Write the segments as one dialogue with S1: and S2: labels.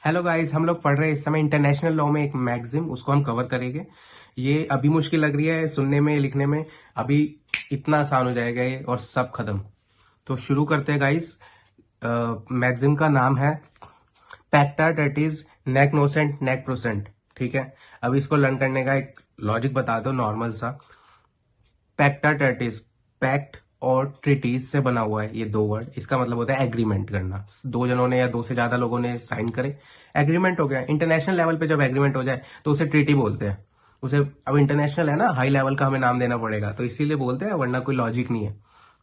S1: Hello guys, हम लोग पढ़ रहे हैं इस समय इंटरनेशनल लॉ में एक मैगजीम, उसको हम कवर करेंगे। ये अभी मुश्किल लग रही है सुनने में, लिखने में। अभी इतना आसान हो जाएगा ये और सब खत्म। तो शुरू करते हैं गाइस। मैगजीम का नाम है पैक्टा टर्टिस नेक नोसेंट नेक प्रोसेंट। ठीक है, अब इसको लर्न करने का एक लॉजिक बता दो नॉर्मल सा। पैक्टा टर्टिस, पैक्ट और ट्रिटीज से बना हुआ है ये दो वर्ड। इसका मतलब होता है एग्रीमेंट करना। दो जनों ने या दो से ज्यादा लोगों ने साइन करे, एग्रीमेंट हो गया। इंटरनेशनल लेवल पे जब एग्रीमेंट हो जाए तो उसे ट्रीटी बोलते हैं। उसे अब इंटरनेशनल है ना, हाई लेवल का हमें नाम देना पड़ेगा, तो इसीलिए बोलते हैं, वरना कोई लॉजिक नहीं है।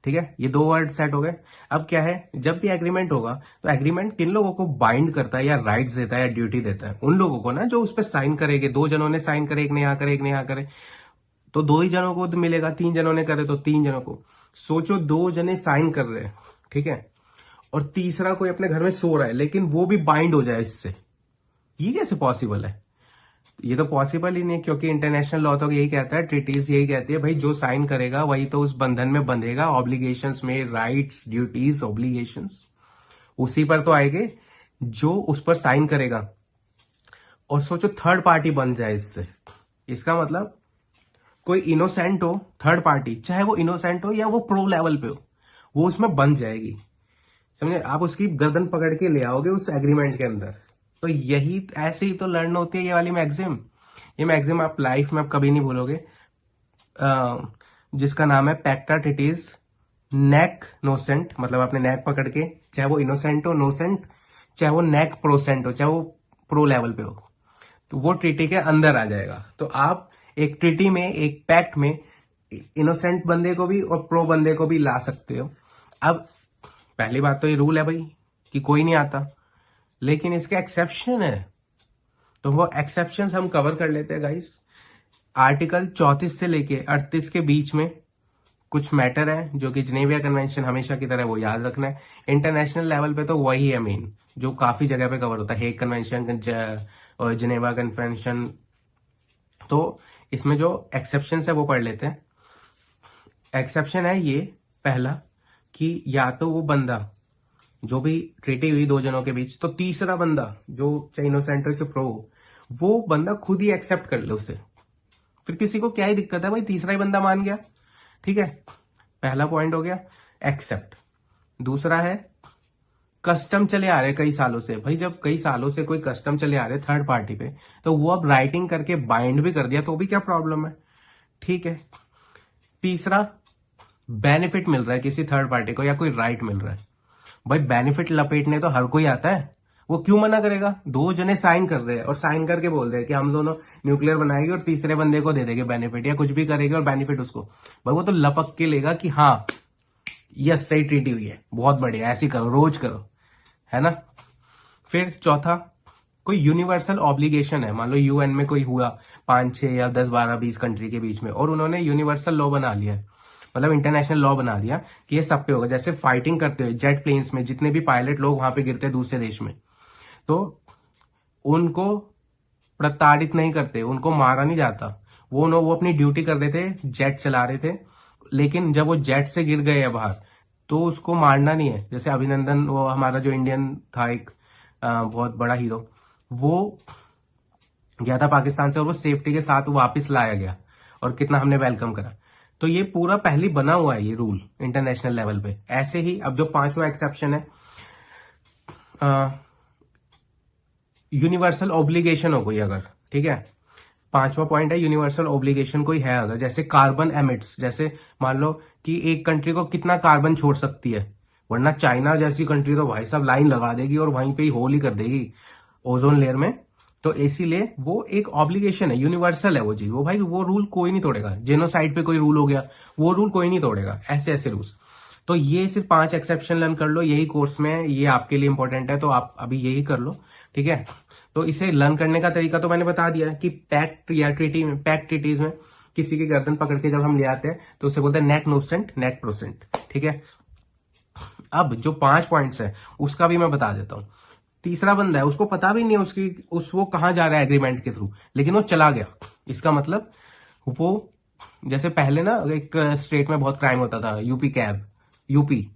S1: ठीक है, ये दो वर्ड सेट हो गए। अब क्या है, जब भी एग्रीमेंट होगा तो एग्रीमेंट किन लोगों को बाइंड करता है या राइट्स देता है या ड्यूटी देता है? उन लोगों को ना जो उस पर साइन करेंगे। दो जनों ने साइन करे, एक ने यहाँ करे एक ने यहाँ करे, तो दो ही जनों को तो मिलेगा। तीन जनों ने करे तो तीन जनों को। सोचो, दो जने साइन कर रहे हैं, ठीक है, और तीसरा कोई अपने घर में सो रहा है, लेकिन वो भी बाइंड हो जाए इससे। ये कैसे पॉसिबल है? ये तो पॉसिबल ही नहीं, क्योंकि इंटरनेशनल लॉ तो यही कहता है, ट्रीटीज यही कहती है, भाई जो साइन करेगा वही तो उस बंधन में बंधेगा। ऑब्लिगेशंस में राइट्स, ड्यूटीज, ऑब्लिगेशंस उसी पर तो आएंगे जो उस पर साइन करेगा। और सोचो थर्ड पार्टी बन जाए इससे। इसका मतलब कोई इनोसेंट हो, थर्ड पार्टी, चाहे वो इनोसेंट हो या वो प्रो लेवल पे हो, वो उसमें बन जाएगी। समझे? आप उसकी गर्दन पकड़ के ले आओगे उस एग्रीमेंट के अंदर। तो यही ऐसे ही तो लर्न होती है ये वाली मैगजीम। ये मैगजीम आप लाइफ में आप कभी नहीं भूलोगे, जिसका नाम है पैक्टा टिटीज नेक नोसेंट। मतलब आपने नेक पकड़ के, चाहे वो इनोसेंट हो, नोसेंट, चाहे वो नेक प्रोसेंट हो, चाहे वो प्रो लेवल पे हो, तो वो ट्रीटी के अंदर आ जाएगा। तो आप एक ट्रीटी में, एक पैक्ट में इनोसेंट बंदे को भी और प्रो बंदे को भी ला सकते हो। अब पहली बात तो ये रूल है भाई कि कोई नहीं आता, लेकिन इसके एक्सेप्शन है। तो वो एक्सेप्शन हम कवर कर लेते हैं गाइस। आर्टिकल 34 से लेके 38 के बीच में कुछ मैटर है जो कि जिनेविया कन्वेंशन हमेशा की तरह वो याद रखना है। इंटरनेशनल लेवल पे तो वही है मेन, जो काफी जगह पे कवर होता है, हेग कन्वेंशन और जिनेवा कन्वेंशन। तो इसमें जो एक्सेप्शन है वो पढ़ लेते हैं। एक्सेप्शन है ये पहला, कि या तो वो बंदा, जो भी ट्रीटी हुई दो जनों के बीच, तो तीसरा बंदा जो चाहे इनोसेंट हो चाहे प्रो हो, वो बंदा खुद ही एक्सेप्ट कर ले उसे। फिर किसी को क्या ही दिक्कत है भाई, तीसरा ही बंदा मान गया। ठीक है, पहला पॉइंट हो गया एक्सेप्ट। दूसरा है कस्टम चले आ रहे कई सालों से। भाई जब कई सालों से कोई कस्टम चले आ रहे थर्ड पार्टी पे, तो वो अब राइटिंग करके बाइंड भी कर दिया, तो भी क्या प्रॉब्लम है? ठीक है। तीसरा, बेनिफिट मिल रहा है किसी थर्ड पार्टी को या कोई राइट मिल रहा है। भाई बेनिफिट लपेटने तो हर कोई आता है, वो क्यों मना करेगा? दो जने साइन कर रहे हैं और साइन करके बोल रहे हैं कि हम दोनों न्यूक्लियर बनाएंगे और तीसरे बंदे को दे देंगे बेनिफिट, या कुछ भी करेंगे और बेनिफिट उसको। भाई वो तो लपक के लेगा कि हाँ यस सही ट्रीटी हुई है, बहुत बढ़िया, ऐसी करो, रोज करो, है ना। फिर चौथा, कोई यूनिवर्सल ऑब्लिगेशन है। मान लो यूएन में कोई हुआ 5, 6 या 10, 12, 20 कंट्री के बीच में, और उन्होंने यूनिवर्सल लॉ बना लिया है, मतलब इंटरनेशनल लॉ बना दिया कि ये सब पे होगा। जैसे फाइटिंग करते हुए जेट प्लेन्स में जितने भी पायलट लोग वहां पे गिरते हैं दूसरे देश में, तो उनको प्रताड़ित नहीं करते, उनको मारा नहीं जाता। वो अपनी ड्यूटी कर रहे थे, जेट चला रहे थे, लेकिन जब वो जेट से गिर गए हैं बाहर, तो उसको मारना नहीं है। जैसे अभिनंदन, वो हमारा जो इंडियन था एक बहुत बड़ा हीरो, वो गया था पाकिस्तान से और वो सेफ्टी के साथ वापस लाया गया, और कितना हमने वेलकम करा। तो ये पूरा पहले बना हुआ है ये रूल इंटरनेशनल लेवल पे। ऐसे ही अब जो पांचवा एक्सेप्शन है, यूनिवर्सल ऑब्लिगेशन हो गई अगर, ठीक है, पांचवा पॉइंट है यूनिवर्सल ऑब्लिगेशन कोई है अगर, जैसे कार्बन एमिट्स, जैसे मान लो कि एक कंट्री को कितना कार्बन छोड़ सकती है, वरना चाइना जैसी कंट्री तो भाई साहब लाइन लगा देगी और वहीं पे ही होल ही कर देगी ओजोन लेयर में। तो इसीलिए वो एक ऑब्लिगेशन है, यूनिवर्सल है वो चीज। वो भाई वो रूल कोई नहीं तोड़ेगा। जेनोसाइड पे कोई रूल हो गया, वो रूल कोई नहीं तोड़ेगा। ऐसे ऐसे रूल्स। तो ये सिर्फ 5 एक्सेप्शन लर्न कर लो, यही कोर्स में, ये आपके लिए इंपॉर्टेंट है, तो आप अभी यही कर लो। ठीक है, तो इसे लर्न करने का तरीका तो मैंने बता दिया कि पैक्ट या ट्रीटी में, पैक्ट ट्रीटीज में किसी की गर्दन पकड़ के जब हम ले आते हैं तो उसे बोलते हैं नेक नोसेंट नेक प्रोसेंट। ठीक है, अब जो 5 पॉइंट्स है उसका भी मैं बता देता हूं। तीसरा बंदा है, उसको पता भी नहीं है वो कहां जा रहा है एग्रीमेंट के थ्रू, लेकिन वो चला गया। इसका मतलब वो, जैसे पहले ना एक स्टेट में बहुत क्राइम होता था, यूपी कैब, यूपी,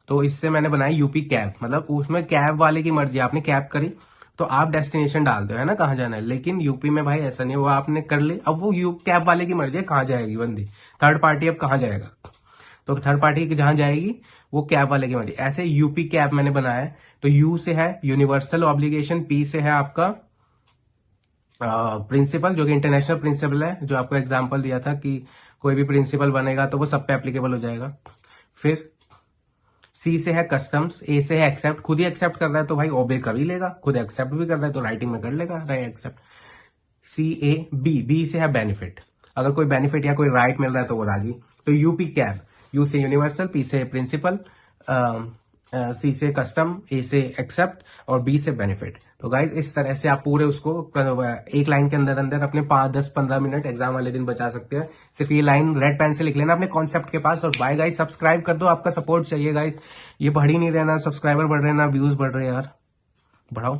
S1: तो इससे मैंने बनाई यूपी कैब। मतलब उसमें कैब वाले की मर्जी, आपने कैब करी तो आप डेस्टिनेशन डालते हो है ना कहाँ जाना है, लेकिन यूपी में भाई ऐसा नहीं है, वो आपने कर ली, अब वो यू कैब वाले की मर्जी है कहाँ जाएगी बंदी, थर्ड पार्टी अब कहाँ जाएगा, तो थर्ड पार्टी जहां जाएगी वो कैब वाले की मर्जी। ऐसे यूपी कैब मैंने बनाया है, तो यू से है यूनिवर्सल ऑब्लिगेशन, पी से है आपका प्रिंसिपल जो कि इंटरनेशनल प्रिंसिपल है, जो आपको एग्जांपल दिया था कि कोई भी प्रिंसिपल बनेगा तो वो सब पे एप्लीकेबल हो जाएगा। फिर सी से है कस्टम्स, ए से है एक्सेप्ट, खुद ही एक्सेप्ट कर रहा है तो भाई ओबे कर ही लेगा, खुद एक्सेप्ट भी कर रहा है तो राइटिंग में कर लेगा right except. C A B, B से है बेनिफिट, अगर कोई बेनिफिट या कोई राइट मिल रहा है तो वो राजी। तो यूपी कैब, यू से यूनिवर्सल, पी से प्रिंसिपल, सी से कस्टम, ए से एक्सेप्ट और बी से बेनिफिट। तो गाइज इस तरह से आप पूरे उसको एक लाइन के अंदर अंदर अपने 5, 10, 15 मिनट एग्जाम वाले दिन बचा सकते हैं। सिर्फ ये लाइन रेड पेन से लिख लेना अपने कॉन्सेप्ट के पास। और बाय गाइज, सब्सक्राइब कर दो, आपका सपोर्ट चाहिए गाइज, ये बढ़ ही नहीं रहना, सब्सक्राइबर बढ़ रहे ना व्यूज बढ़ रहे यार, बढ़ाओ।